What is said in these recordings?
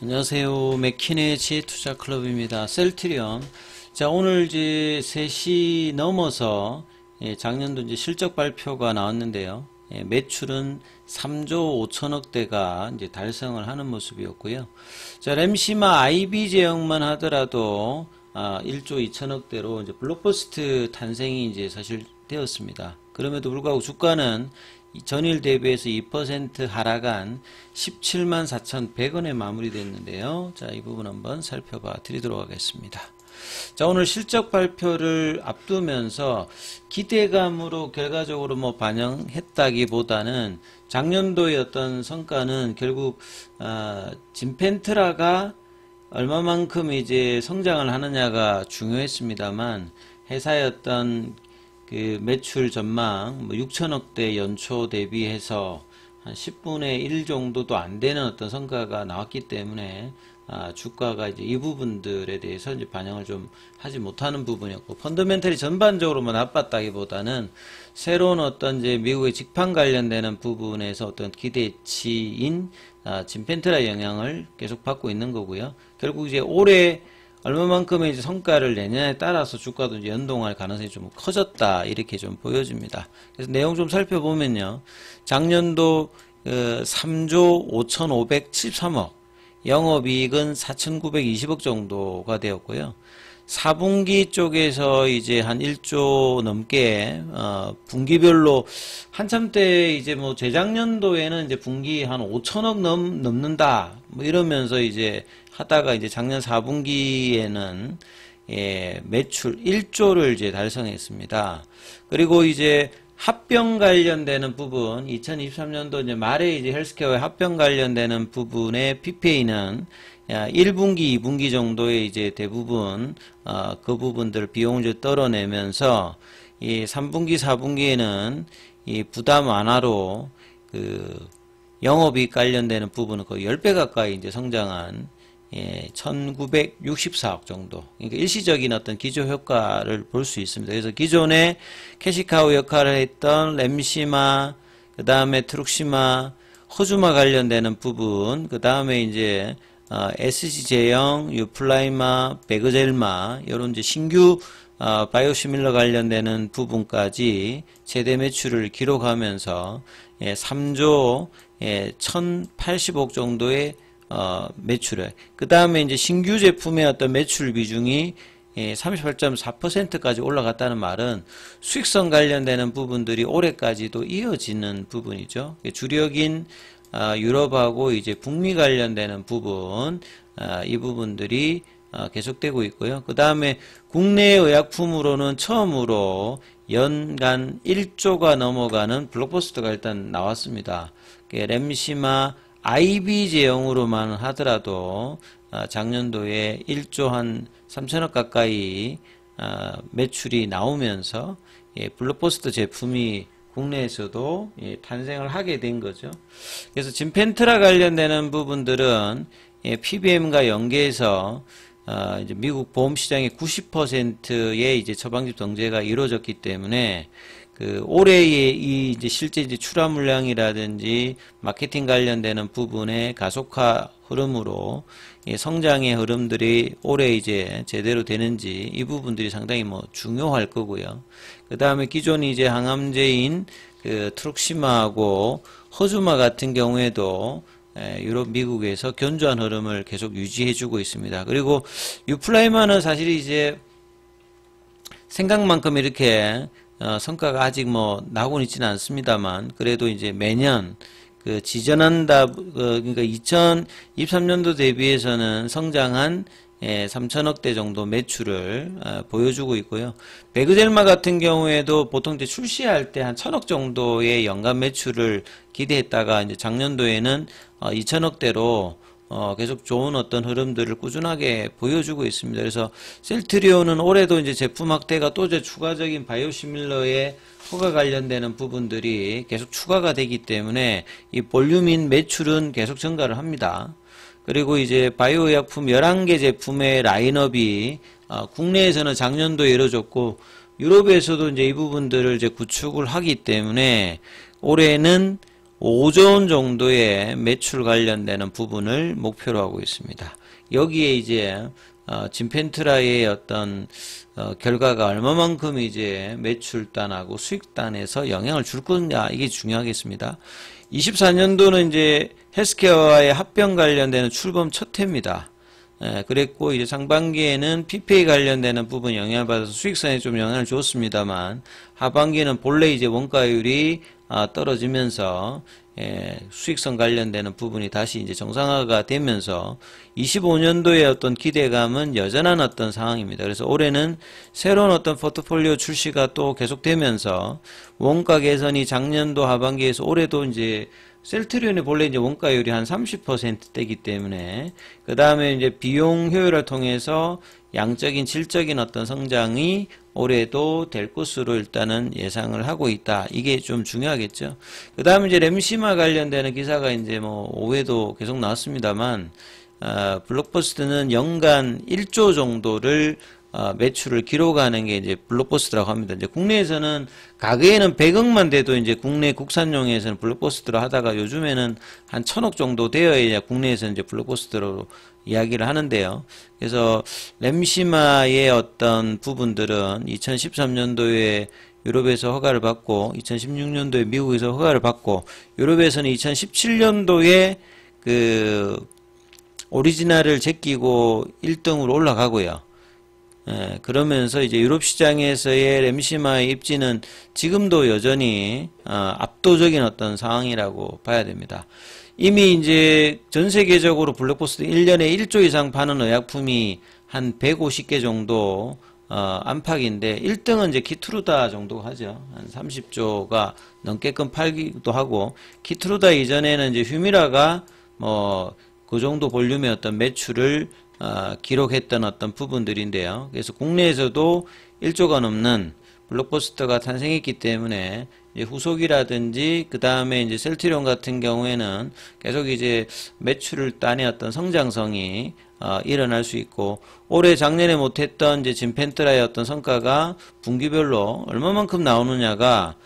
안녕하세요. 맥키네지 투자클럽입니다. 셀트리온. 자, 오늘 이제 3시 넘어서 작년도 이제 실적 발표가 나왔는데요. 매출은 3조 5천억대가 이제 달성을 하는 모습이었고요. 자, 램시마 IB 제형만 하더라도 1조 2천억대로 이제 블록버스트 탄생이 이제 사실 되었습니다. 그럼에도 불구하고 주가는 전일 대비해서 2% 하락한 17만 4,100원에 마무리됐는데요. 자, 이 부분 한번 살펴봐 드리도록 하겠습니다. 자, 오늘 실적 발표를 앞두면서 기대감으로 결과적으로 뭐 반영했다기보다는 작년도의 어떤 성과는 결국 진펜트라가 얼마만큼 이제 성장을 하느냐가 중요했습니다만 회사의 어떤 그 매출 전망 6천억대 연초 대비해서 한 10분의 1 정도도 안 되는 어떤 성과가 나왔기 때문에 주가가 이제 이 부분들에 대해서 이제 반영을 좀 하지 못하는 부분이었고, 펀더멘털이 전반적으로 뭐 나빴다기보다는 새로운 어떤 이제 미국의 직판 관련되는 부분에서 어떤 기대치인 진펜트라 영향을 계속 받고 있는 거고요. 결국 이제 올해 얼마만큼의 이제 성과를 내냐에 따라서 주가도 이제 연동할 가능성이 좀 커졌다, 이렇게 좀 보여집니다. 그래서 내용 좀 살펴보면요. 작년도 3조 5,573억, 영업이익은 4,920억 정도가 되었고요. 4분기 쪽에서 이제 한 1조 넘게, 분기별로 한참 때 이제 뭐 재작년도에는 이제 분기 한 5천억 넘는다, 뭐 이러면서 이제 하다가 이제 작년 4분기에는 매출 1조를 이제 달성했습니다. 그리고 이제 합병 관련되는 부분, 2023년도 이제 말에 이제 헬스케어의 합병 관련되는 부분의 PPA는 1분기, 2분기 정도에 이제 대부분 그 부분들 비용을 떨어내면서 이 3분기, 4분기에는 이 부담 완화로 그 영업이익 관련되는 부분은 거의 10배 가까이 이제 성장한 1964억 정도. 그러니까 일시적인 어떤 기저 효과를 볼 수 있습니다. 그래서 기존에 캐시카우 역할을 했던 램시마, 그 다음에 트룩시마, 허주마 관련되는 부분, 그 다음에 이제 SG 제형, 유플라이마, 베그젤마, 이런 이제 신규 바이오시밀러 관련되는 부분까지 최대 매출을 기록하면서 3조 1,080억 정도의 매출에, 그 다음에 이제 신규 제품의 어떤 매출 비중이 38.4%까지 올라갔다는 말은 수익성 관련되는 부분들이 올해까지도 이어지는 부분이죠. 주력인 유럽하고 이제 북미 관련되는 부분, 이 부분들이 계속되고 있고요. 그 다음에 국내 의약품으로는 처음으로 연간 1조가 넘어가는 블록버스터가 일단 나왔습니다. 램시마 IB 제형으로만 하더라도 작년도에 1조 한 3천억 가까이 매출이 나오면서 블록버스터 제품이 국내에서도 탄생을 하게 된 거죠. 그래서 진펜트라 관련되는 부분들은 PBM과 연계해서 이제 미국 보험 시장의 90%의 이제 처방집 등재가 이루어졌기 때문에 그 올해의 이 이제 실제 이제 출하 물량이라든지 마케팅 관련되는 부분의 가속화 흐름으로 성장의 흐름들이 올해 이제 제대로 되는지, 이 부분들이 상당히 뭐 중요할 거고요. 그 다음에 기존 이제 항암제인 그 트룩시마하고 허주마 같은 경우에도 유럽, 미국에서 견조한 흐름을 계속 유지해주고 있습니다. 그리고 유플라이마는 사실 이제 생각만큼 이렇게 성과가 아직 뭐 나오고는 있지는 않습니다만, 그래도 이제 매년 그 지전한다, 그러니까 2023년도 대비해서는 성장한 3천억대 정도 매출을 보여주고 있고요. 베그젤마 같은 경우에도 보통 이제 출시할 때 한 1,000억 정도의 연간 매출을 기대했다가 이제 작년도에는 2천억대로 계속 좋은 어떤 흐름들을 꾸준하게 보여주고 있습니다. 그래서 셀트리온은 올해도 이제 제품 확대가 또 이제 추가적인 바이오시밀러의 허가 관련되는 부분들이 계속 추가가 되기 때문에 이 볼륨인 매출은 계속 증가를 합니다. 그리고 이제 바이오 의약품 11개 제품의 라인업이 국내에서는 작년도에 이루어졌고, 유럽에서도 이제 이 부분들을 이제 구축을 하기 때문에 올해는 5조 원 정도의 매출 관련되는 부분을 목표로 하고 있습니다. 여기에 이제 진펜트라의 어떤 결과가 얼마만큼 이제 매출단하고 수익단에서 영향을 줄 거냐, 이게 중요하겠습니다. 24년도는 이제 헬스케어와의 합병 관련되는 출범 첫 해입니다. 그랬고 이제 상반기에는 PPA 관련되는 부분 영향을 받아서 수익성에 좀 영향을 줬습니다만, 하반기는 본래 이제 원가율이 떨어지면서 수익성 관련되는 부분이 다시 이제 정상화가 되면서 25년도의 어떤 기대감은 여전한 어떤 상황입니다. 그래서 올해는 새로운 어떤 포트폴리오 출시가 또 계속되면서 원가 개선이 작년도 하반기에서 올해도 이제 셀트리온이 본래 이제 원가율이 한 30%대이기 때문에, 그 다음에 이제 비용 효율을 통해서 양적인 질적인 어떤 성장이 올해도 될 것으로 일단은 예상을 하고 있다. 이게 좀 중요하겠죠. 그 다음에 이제 램시마 관련되는 기사가 이제 뭐 오후에도 계속 나왔습니다만, 블록버스트는 연간 1조 정도를 매출을 기록하는 게 이제 블록버스터라고 합니다. 이제 국내에서는 가게에는 100억만 돼도 이제 국내 국산용에서는 블록버스터로 하다가 요즘에는 한 1000억 정도 되어야 국내에서는 이제 블록버스터로 이야기를 하는데요. 그래서 램시마의 어떤 부분들은 2013년도에 유럽에서 허가를 받고 2016년도에 미국에서 허가를 받고, 유럽에서는 2017년도에 그 오리지널을 제끼고 1등으로 올라가고요. 그러면서 이제 유럽 시장에서의 램시마의 입지는 지금도 여전히 압도적인 어떤 상황이라고 봐야 됩니다. 이미 이제 전 세계적으로 블록버스터 1년에 1조 이상 파는 의약품이 한 150개 정도 안팎인데, 1등은 이제 키트루다 정도 하죠. 한 30조가 넘게끔 팔기도 하고, 키트루다 이전에는 이제 휴미라가 뭐 그 정도 볼륨의 어떤 매출을 기록했던 어떤 부분들인데요. 그래서 국내에서도 1조가 넘는 블록버스터가 탄생했기 때문에 이제 후속이라든지 그 다음에 이제 셀트리온 같은 경우에는 계속 이제 매출을 딴의 어떤 성장성이 일어날 수 있고, 올해 작년에 못했던 이제 진펜트라의 어떤 성과가 분기별로 얼마만큼 나오느냐가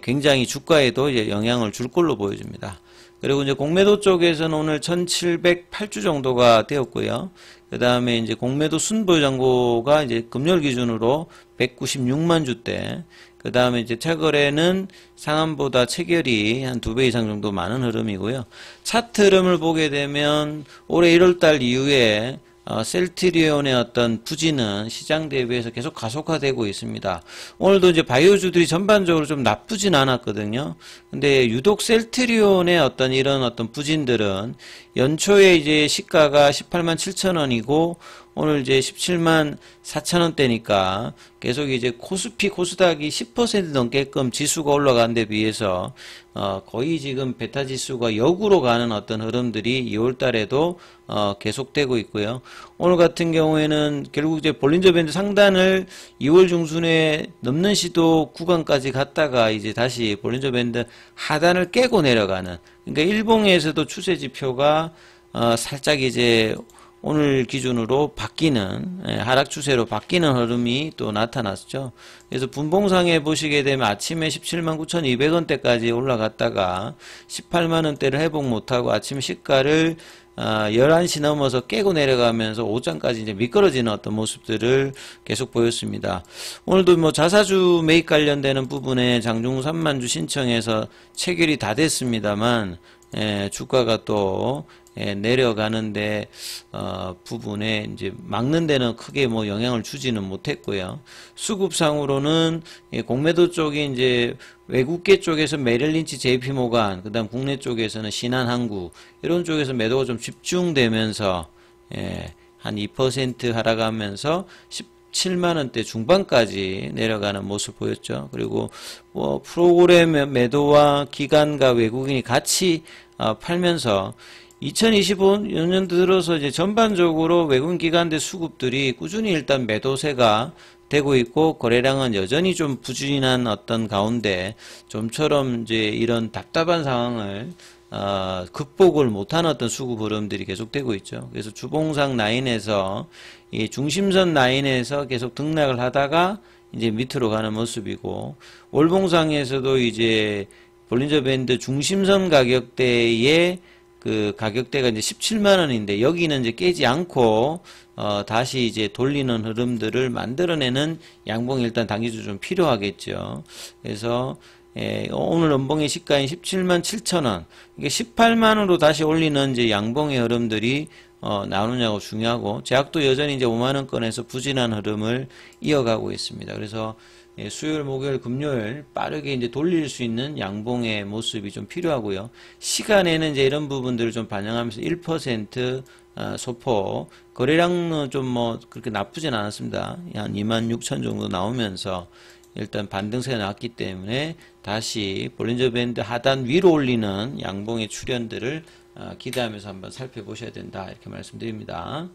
굉장히 주가에도 이제 영향을 줄 걸로 보여집니다. 그리고 이제 공매도 쪽에서는 오늘 1708주 정도가 되었고요. 그 다음에 이제 공매도 순보유 잔고가 이제 금요일 기준으로 196만 주대. 그 다음에 이제 최근에는 상한보다 체결이 한 2배 이상 정도 많은 흐름이고요. 차트 흐름을 보게 되면 올해 1월달 이후에 셀트리온의 어떤 부진은 시장 대비해서 계속 가속화되고 있습니다. 오늘도 이제 바이오주들이 전반적으로 좀 나쁘진 않았거든요. 근데 유독 셀트리온의 어떤 이런 어떤 부진들은 연초에 이제 시가가 18만 7천 원이고 오늘 이제 17만 4천 원대니까 계속 이제 코스피 코스닥이 10% 넘게끔 지수가 올라간 데 비해서 거의 지금 베타 지수가 역으로 가는 어떤 흐름들이 2월 달에도 계속되고 있고요. 오늘 같은 경우에는 결국 이제 볼린저 밴드 상단을 2월 중순에 넘는 시도 구간까지 갔다가 이제 다시 볼린저 밴드 하단을 깨고 내려가는, 그러니까 일봉에서도 추세 지표가 살짝 이제 오늘 기준으로 바뀌는, 하락 추세로 바뀌는 흐름이 또 나타났죠. 그래서 분봉상에 보시게 되면 아침에 17만 9,200원대까지 올라갔다가 18만 원대를 회복 못하고 아침 시가를 11시 넘어서 깨고 내려가면서 오전까지 이제 미끄러지는 어떤 모습들을 계속 보였습니다. 오늘도 뭐 자사주 매입 관련되는 부분에 장중 3만 주 신청해서 체결이 다 됐습니다만, 주가가 또 내려가는데 부분에 이제 막는 데는 크게 뭐 영향을 주지는 못했고요. 수급상으로는 공매도 쪽이 이제 외국계 쪽에서 메릴린치, JP모간, 그다음 국내 쪽에서는 신한항구 이런 쪽에서 매도가 좀 집중되면서 한 2% 하락하면서 17만 원대 중반까지 내려가는 모습 보였죠. 그리고 뭐 프로그램 매도와 기관과 외국인이 같이 팔면서 2025년도 들어서 이제 전반적으로 외국인 기관들 수급들이 꾸준히 일단 매도세가 되고 있고, 거래량은 여전히 좀 부진한 어떤 가운데 좀처럼 이제 이런 답답한 상황을 극복을 못한 어떤 수급 흐름들이 계속되고 있죠. 그래서 주봉상 라인에서 이 중심선 라인에서 계속 등락을 하다가 이제 밑으로 가는 모습이고, 월봉상에서도 이제 볼린저 밴드 중심선 가격대의 그 가격대가 이제 17만원인데 여기는 이제 깨지 않고 다시 이제 돌리는 흐름들을 만들어내는 양봉이 일단 단기적으로 좀 필요하겠죠. 그래서 오늘 연봉의 시가인 17만 7천원, 이게 18만원으로 다시 올리는 이제 양봉의 흐름들이 나오느냐고 중요하고, 제약도 여전히 이제 5만원권에서 부진한 흐름을 이어가고 있습니다. 그래서 수요일, 목요일, 금요일 빠르게 이제 돌릴 수 있는 양봉의 모습이 좀 필요하고요. 시간에는 이제 이런 부분들을 좀 반영하면서 1% 소폭, 거래량은 좀 뭐 그렇게 나쁘진 않았습니다. 한 26,000 정도 나오면서 일단 반등세가 나왔기 때문에 다시 볼린저 밴드 하단 위로 올리는 양봉의 출현들을 기대하면서 한번 살펴보셔야 된다, 이렇게 말씀드립니다.